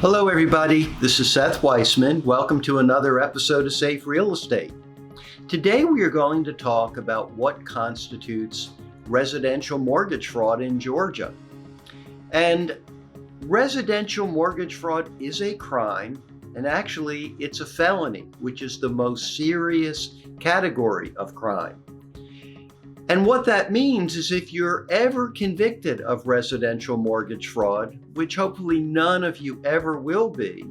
Hello, everybody. This is Seth Weissman. Welcome to another episode of Safe Real Estate. Today, we are going to talk about what constitutes residential mortgage fraud in Georgia. And residential mortgage fraud is a crime, and actually, it's a felony, which is the most serious category of crime. And what that means is if you're ever convicted of residential mortgage fraud, which hopefully none of you ever will be,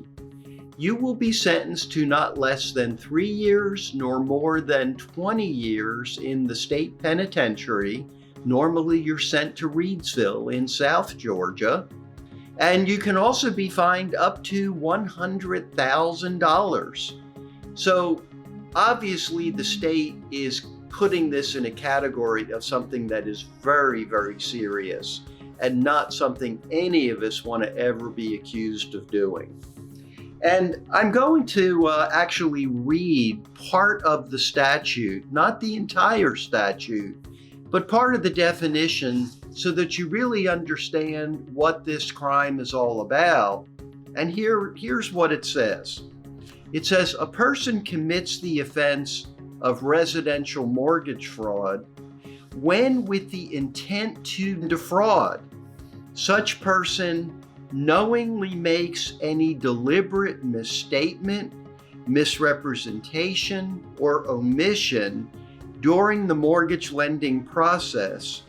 you will be sentenced to not less than 3 years nor more than 20 years in the state penitentiary. Normally, you're sent to Reidsville in South Georgia. And you can also be fined up to $100,000. So obviously, the state is putting this in a category of something that is very, very serious and not something any of us want to ever be accused of doing. And I'm going to actually read part of the statute, not the entire statute, but part of the definition so that you really understand what this crime is all about. And here's what it says. It says, a person commits the offense of residential mortgage fraud when with the intent to defraud, such person knowingly makes any deliberate misstatement, misrepresentation, or omission during the mortgage lending process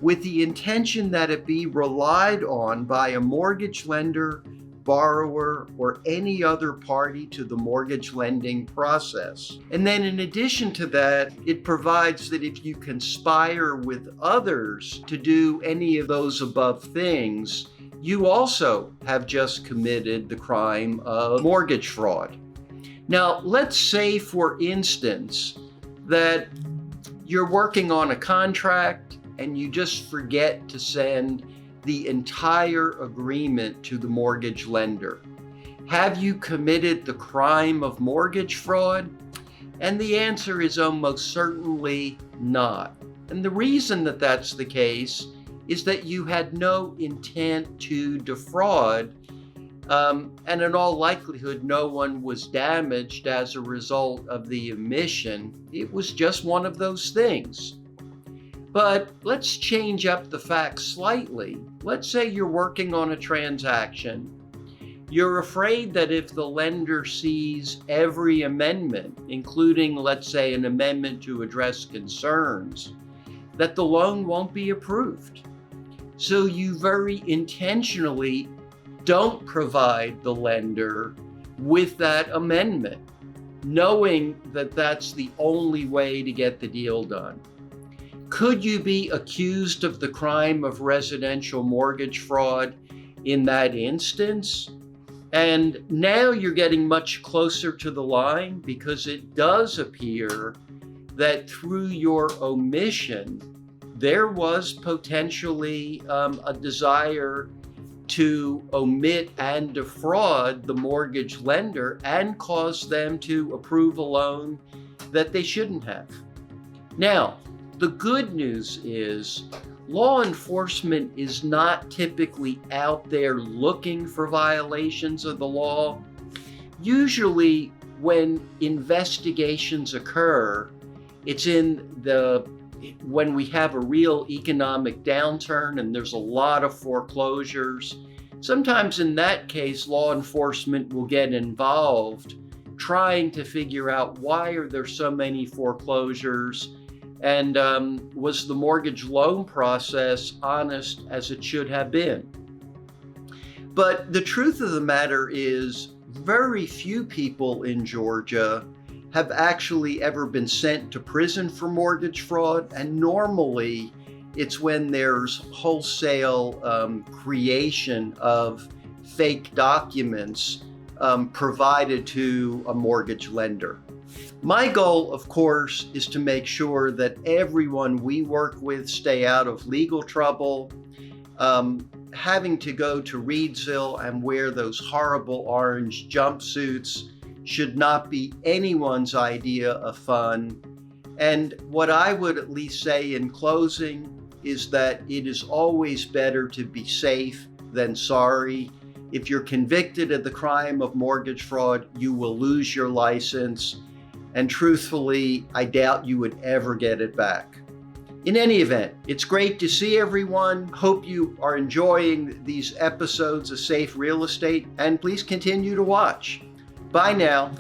with the intention that it be relied on by a mortgage lender, borrower, or any other party to the mortgage lending process. And then in addition to that, it provides that if you conspire with others to do any of those above things, you also have just committed the crime of mortgage fraud. Now, let's say, for instance, that you're working on a contract and you just forget to send the entire agreement to the mortgage lender. Have you committed the crime of mortgage fraud? And the answer is almost certainly not. And the reason that that's the case is that you had no intent to defraud, and in all likelihood, no one was damaged as a result of the omission. It was just one of those things. But let's change up the facts slightly. Let's say you're working on a transaction. You're afraid that if the lender sees every amendment, including, let's say, an amendment to address concerns, that the loan won't be approved. So you very intentionally don't provide the lender with that amendment, knowing that that's the only way to get the deal done. Could you be accused of the crime of residential mortgage fraud in that instance? And now you're getting much closer to the line, because it does appear that through your omission, there was potentially a desire to omit and defraud the mortgage lender and cause them to approve a loan that they shouldn't have. Now, the good news is law enforcement is not typically out there looking for violations of the law. Usually when investigations occur, it's when we have a real economic downturn and there's a lot of foreclosures. Sometimes in that case, law enforcement will get involved trying to figure out, why are there so many foreclosures? And was the mortgage loan process honest as it should have been? But the truth of the matter is, very few people in Georgia have actually ever been sent to prison for mortgage fraud. And normally it's when there's wholesale creation of fake documents provided to a mortgage lender. My goal, of course, is to make sure that everyone we work with stay out of legal trouble. Having to go to Reidsville and wear those horrible orange jumpsuits should not be anyone's idea of fun. And what I would at least say in closing is that it is always better to be safe than sorry. If you're convicted of the crime of mortgage fraud, you will lose your license. And truthfully, I doubt you would ever get it back. In any event, it's great to see everyone. Hope you are enjoying these episodes of Safe Real Estate, and please continue to watch. Bye now.